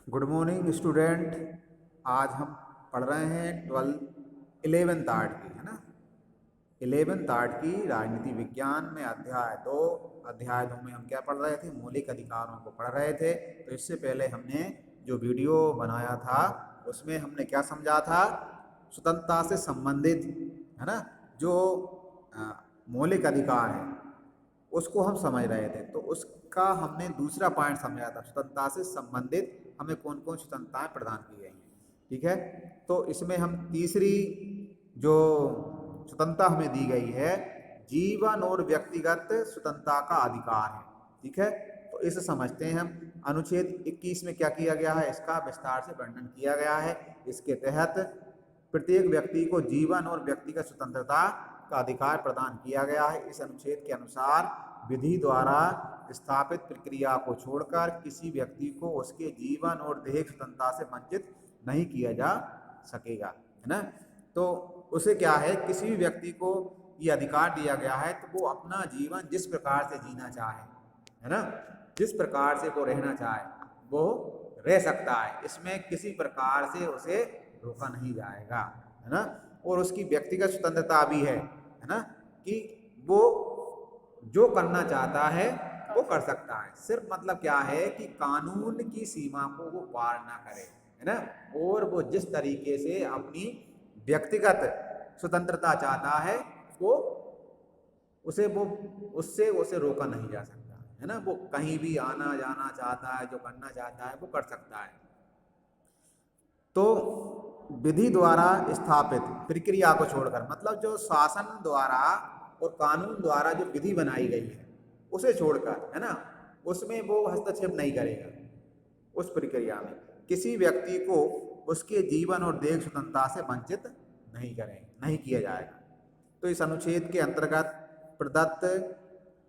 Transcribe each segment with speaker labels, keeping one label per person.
Speaker 1: Good morning student. आज हम पढ़ रहे हैं 11th आर्ट की, है ना। 11th आर्ट की राजनीति विज्ञान में अध्याय 2 में हम क्या पढ़ रहे थे? मौलिक अधिकारों को पढ़ रहे थे। तो इससे पहले हमने जो वीडियो बनाया था उसमें हमने क्या समझा था? स्वतंत्रता से संबंधित, है ना, जो मौलिक अधिकार है उसको हम समझ रहे थे। तो उसका हमने दूसरा पॉइंट समझा था, स्वतंत्रता से संबंधित हमें कौन कौन स्वतंत्रताएं प्रदान की गई हैं। ठीक है, तो इसमें हम तीसरी जो स्वतंत्रता हमें दी गई है, जीवन और व्यक्तिगत स्वतंत्रता का अधिकार है। ठीक है, तो इसे समझते हैं हम। अनुच्छेद 21 में क्या किया गया है? इसका विस्तार से वर्णन किया गया है। इसके तहत प्रत्येक व्यक्ति को जीवन और व्यक्तिगत स्वतंत्रता का अधिकार प्रदान किया गया है। इस अनुच्छेद के अनुसार विधि द्वारा स्थापित प्रक्रिया को छोड़कर किसी व्यक्ति को उसके जीवन और दैहिक स्वतंत्रता से वंचित नहीं किया जा सकेगा, है ना। तो उसे क्या है, किसी भी व्यक्ति को ये अधिकार दिया गया है तो वो अपना जीवन जिस प्रकार से जीना चाहे, है ना, जिस प्रकार से वो रहना चाहे वो रह सकता है। इसमें किसी प्रकार से उसे रोका नहीं जाएगा, है ना। और उसकी व्यक्तिगत स्वतंत्रता भी है ना, कि वो जो करना चाहता है वो कर सकता है। सिर्फ मतलब क्या है कि कानून की सीमा को वो पार ना करे, है ना। और वो जिस तरीके से अपनी व्यक्तिगत स्वतंत्रता चाहता है वो उससे उसे रोका नहीं जा सकता, है ना। वो कहीं भी आना जाना चाहता है, जो करना चाहता है वो कर सकता है। तो विधि द्वारा स्थापित प्रक्रिया को छोड़कर, मतलब जो शासन द्वारा और कानून द्वारा जो विधि बनाई गई है उसे छोड़कर, है ना, उसमें वो हस्तक्षेप नहीं करेगा। उस प्रक्रिया में किसी व्यक्ति को उसके जीवन और दैहिक स्वतंत्रता से वंचित नहीं किया जाएगा। तो इस अनुच्छेद के अंतर्गत प्रदत्त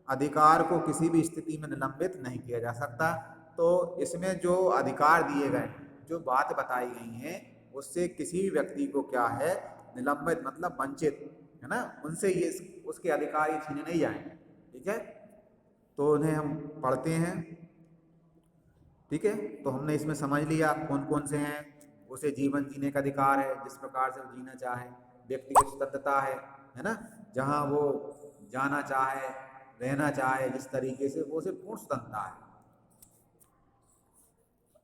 Speaker 1: अधिकार को किसी भी स्थिति में निलंबित नहीं किया जा सकता। तो इसमें जो अधिकार दिए गए, जो बात बताई गई हैं, उससे किसी भी व्यक्ति को क्या है, निलंबित मतलब वंचित, है ना, उनसे ये उसके अधिकार ये छीने नहीं जाएंगे। ठीक है, तो उन्हें हम पढ़ते हैं। ठीक है, तो हमने इसमें समझ लिया कौन कौन से हैं। उसे जीवन जीने का अधिकार है जिस प्रकार से वो जीना चाहे, व्यक्तिगत स्वतंत्रता है ना, जहाँ वो जाना चाहे रहना चाहे जिस तरीके से, वो उसे पूर्ण स्वतंत्रता है।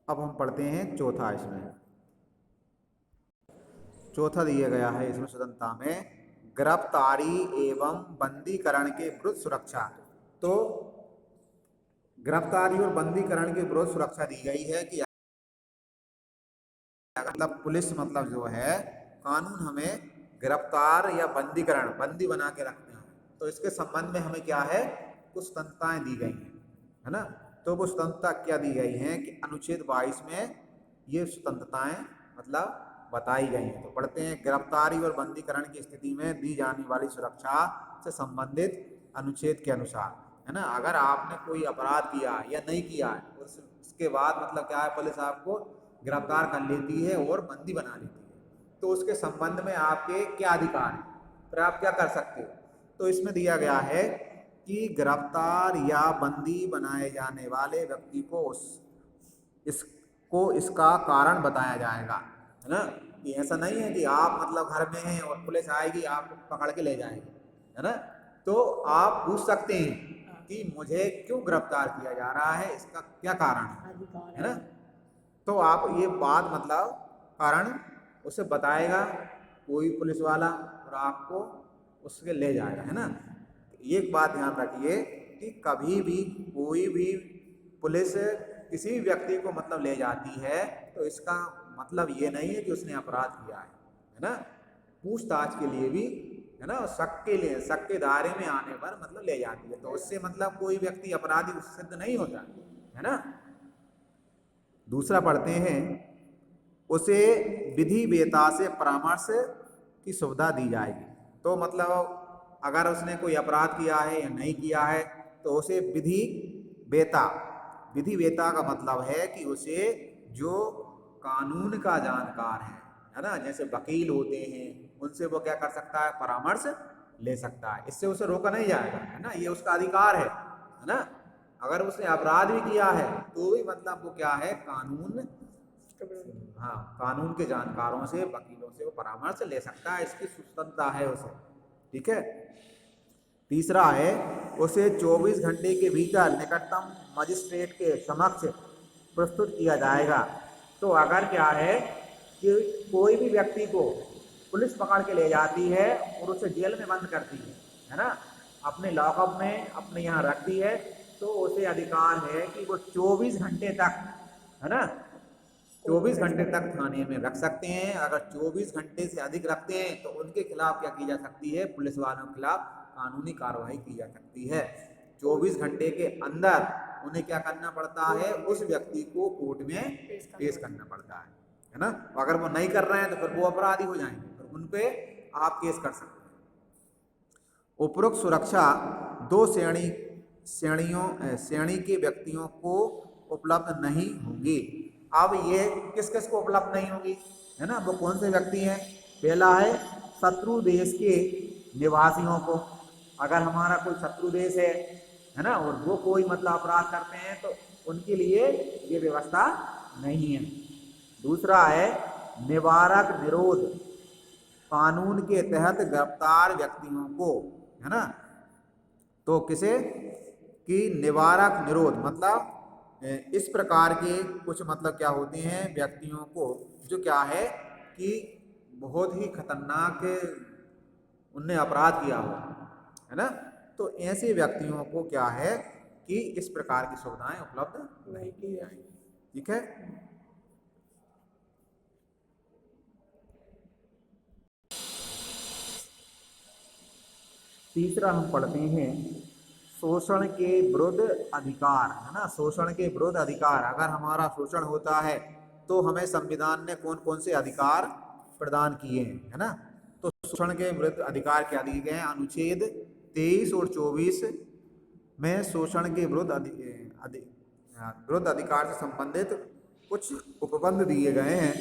Speaker 1: अब हम पढ़ते हैं चौथा। इसमें चौथा दिया गया है इसमें स्वतंत्रता में, गिरफ्तारी एवं बंदीकरण के विरुद्ध सुरक्षा। तो गिरफ्तारी और बंदीकरण के विरुद्ध सुरक्षा दी गई है कि मतलब पुलिस, मतलब जो है कानून हमें गिरफ्तार या बंदीकरण, बंदी बना के रखते हैं, तो इसके संबंध में हमें क्या है, कुछ स्वतंत्रताएं दी गई हैं, है ना। तो वो स्वतंत्रता क्या दी गई हैं कि अनुच्छेद 22 में ये स्वतंत्रताएं मतलब बताई गई हैं। तो पढ़ते हैं, गिरफ्तारी और बंदीकरण की स्थिति में दी जाने वाली सुरक्षा से संबंधित अनुच्छेद के अनुसार, है ना। अगर आपने कोई अपराध किया या नहीं किया है, उसके बाद मतलब क्या है, पुलिस आपको गिरफ्तार कर लेती है और बंदी बना लेती है, तो उसके संबंध में आपके क्या अधिकार हैं, फिर आप क्या कर सकते हो। तो इसमें दिया गया है कि गिरफ्तार या बंदी बनाए जाने वाले व्यक्ति को इसका कारण बताया जाएगा, है ना। कि ऐसा नहीं है कि आप मतलब घर में हैं और पुलिस आएगी आपको पकड़ के ले जाएगी, है ना। तो आप पूछ सकते हैं कि मुझे क्यों गिरफ्तार किया जा रहा है, इसका क्या कारण है ना। तो आप ये बात मतलब कारण उसे बताएगा कोई पुलिस वाला और आपको उसके ले जाएगा, है ना। एक बात ध्यान रखिए कि कभी भी कोई भी पुलिस किसी भी व्यक्ति को मतलब ले जाती है तो इसका मतलब ये नहीं है कि उसने अपराध किया है ना। पूछताछ के लिए भी, है ना, शक के लिए, शक के दायरे में आने पर मतलब ले जाती है, तो उससे मतलब कोई व्यक्ति अपराधी सिद्ध नहीं होता, है ना। दूसरा पढ़ते हैं, उसे विधि वेता से परामर्श की सुविधा दी जाएगी। तो मतलब अगर उसने कोई अपराध किया है या नहीं किया है तो उसे विधि वेता का मतलब है कि उसे जो कानून का जानकार है ना, जैसे वकील होते हैं, उनसे वो क्या कर सकता है, परामर्श ले सकता है। इससे उसे रोका नहीं जाएगा, है ना, ये उसका अधिकार है ना। अगर उसने अपराध भी किया है तो भी मतलब वो क्या है, कानून हाँ, कानून के जानकारों से, वकीलों से वो परामर्श ले सकता है, इसकी स्वतंत्रता है उसे। ठीक है। तीसरा है, उसे 24 घंटे के भीतर निकटतम मजिस्ट्रेट के समक्ष प्रस्तुत किया जाएगा। तो अगर क्या है कि कोई भी व्यक्ति को पुलिस पकड़ के ले जाती है और उसे जेल में बंद करती है ना, अपने लॉकअप में अपने यहाँ रखती है, तो उसे अधिकार है कि वो 24 घंटे तक, है ना, 24 घंटे तक थाने में रख सकते हैं। अगर 24 घंटे से अधिक रखते हैं तो उनके खिलाफ क्या की जा सकती है, पुलिस वालों के खिलाफ कानूनी कार्रवाई की जा सकती है। 24 घंटे के अंदर उन्हें क्या करना पड़ता है, उस व्यक्ति को कोर्ट में पेश करना पड़ता है ना। अगर वो नहीं कर रहे हैं तो फिर वो अपराधी हो जाएंगे, फिर उन पे आप केस कर सकते हैं। उपरोक्त सुरक्षा दो श्रेणी के व्यक्तियों को उपलब्ध नहीं होगी। अब ये किस किस को उपलब्ध नहीं होगी, है ना, वो कौन से व्यक्ति हैं? पहला है शत्रु देश के निवासियों को। अगर हमारा कोई शत्रु देश है ना, और वो कोई मतलब अपराध करते हैं तो उनके लिए ये व्यवस्था नहीं है। दूसरा है निवारक निरोध, कानून के तहत गिरफ्तार व्यक्तियों को, है ना। तो किसे कि निवारक निरोध मतलब इस प्रकार के कुछ मतलब क्या होते हैं व्यक्तियों को, जो क्या है कि बहुत ही खतरनाक उनने अपराध किया हो, है ना। तो ऐसे व्यक्तियों को क्या है कि इस प्रकार की सुविधाएं उपलब्ध नहीं की जाएंगी। ठीक है। तीसरा हम पढ़ते हैं शोषण के विरुद्ध अधिकार, है ना। शोषण के विरुद्ध अधिकार, अगर हमारा शोषण होता है तो हमें संविधान ने कौन कौन से अधिकार प्रदान किए हैं, है ना। तो शोषण के विरुद्ध अधिकार क्या दिए गए हैं? अनुच्छेद 23 और 24 में शोषण के विरुद्ध अधिकार से संबंधित कुछ उपबंध दिए गए हैं।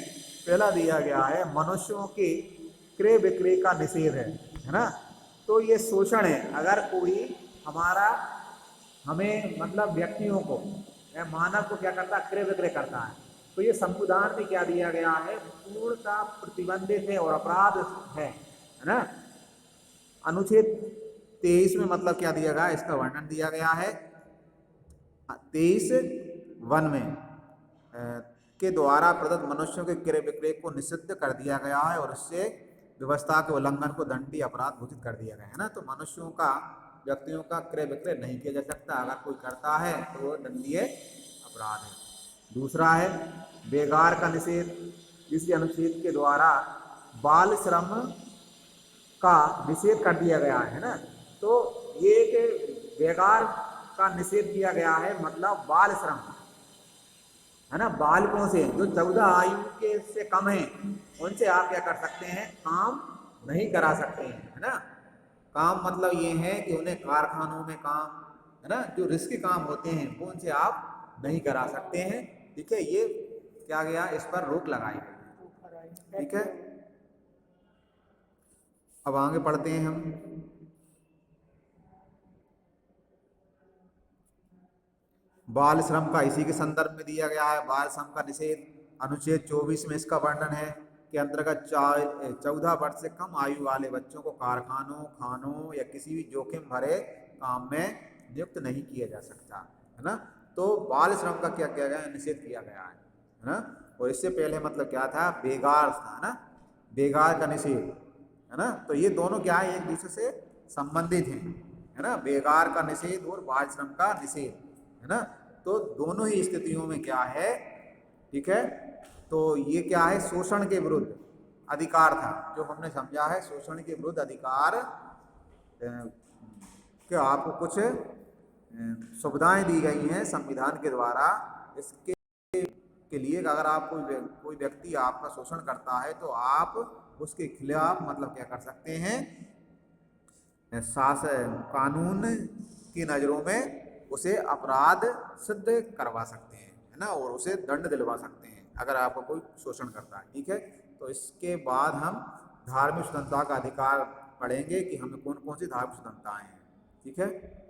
Speaker 1: पहला दिया गया है मनुष्यों के क्रय विक्रय का निषेध है ना। तो ये शोषण है, अगर कोई हमारा हमें मतलब व्यक्तियों को या मानव को क्या करता है, क्रय विक्रय करता है, तो ये संविधान में क्या दिया गया है, पूर्णतः प्रतिबंधित है और अपराध है ना। अनुच्छेद 23 में मतलब क्या दिया गया, इसका वर्णन दिया गया है 23(1) में के द्वारा प्रदत्त मनुष्यों के क्रय विक्रय को निषिद्ध कर दिया गया है और इससे व्यवस्था के उल्लंघन को दंडनीय अपराध घोषित कर दिया गया है ना। तो मनुष्यों का, व्यक्तियों का क्रय विक्रय नहीं किया जा सकता, अगर कोई करता है तो वो दंडनीय अपराध है। दूसरा है बेगार का निषेध, इसी अनुच्छेद के द्वारा बाल श्रम का निषेध कर दिया गया है ना। तो ये एक बेगार का निषेध किया गया है, मतलब बाल श्रम, है ना। बालकों से जो 14 आयु के से कम है उनसे आप क्या कर सकते हैं, काम नहीं करा सकते हैं, है ना। काम मतलब ये है कि उन्हें कारखानों में काम, है ना, जो रिस्की काम होते हैं वो उनसे आप नहीं करा सकते हैं। ठीक है, ये क्या गया, इस पर रोक लगाई गई। ठीक है। अब आगे पढ़ते हैं हम। बाल श्रम का इसी के संदर्भ में दिया गया है, बाल श्रम का निषेध अनुच्छेद 24 में इसका वर्णन है के अंतर्गत 14 वर्ष से कम आयु वाले बच्चों को कारखानों, खानों या किसी भी जोखिम भरे काम में नियुक्त नहीं किया जा सकता, है ना। तो बाल श्रम का क्या किया गया है, निषेध किया गया है ना। और इससे पहले मतलब क्या था, बेगार था, है ना, बेगार का निषेध, है ना। तो ये दोनों क्या है, एक दूसरे से संबंधित हैं, है ना, बेगार का निषेध और बाल श्रम का निषेध, है ना। तो दोनों ही स्थितियों में क्या है, ठीक है। तो ये क्या है, शोषण के विरुद्ध अधिकार था, जो हमने समझा है शोषण के विरुद्ध अधिकार कि आपको कुछ सुविधाएं दी गई हैं संविधान के द्वारा। इसके के लिए अगर आप कोई व्यक्ति आपका शोषण करता है तो आप उसके खिलाफ मतलब क्या कर सकते हैं, शासन कानून की नज़रों में उसे अपराध सिद्ध करवा सकते हैं, है ना, और उसे दंड दिलवा सकते हैं अगर आपको कोई शोषण करता है। ठीक है। तो इसके बाद हम धार्मिक स्वतंत्रता का अधिकार पढ़ेंगे कि हमें कौन कौन सी धार्मिक स्वतंत्रताएं हैं। ठीक है।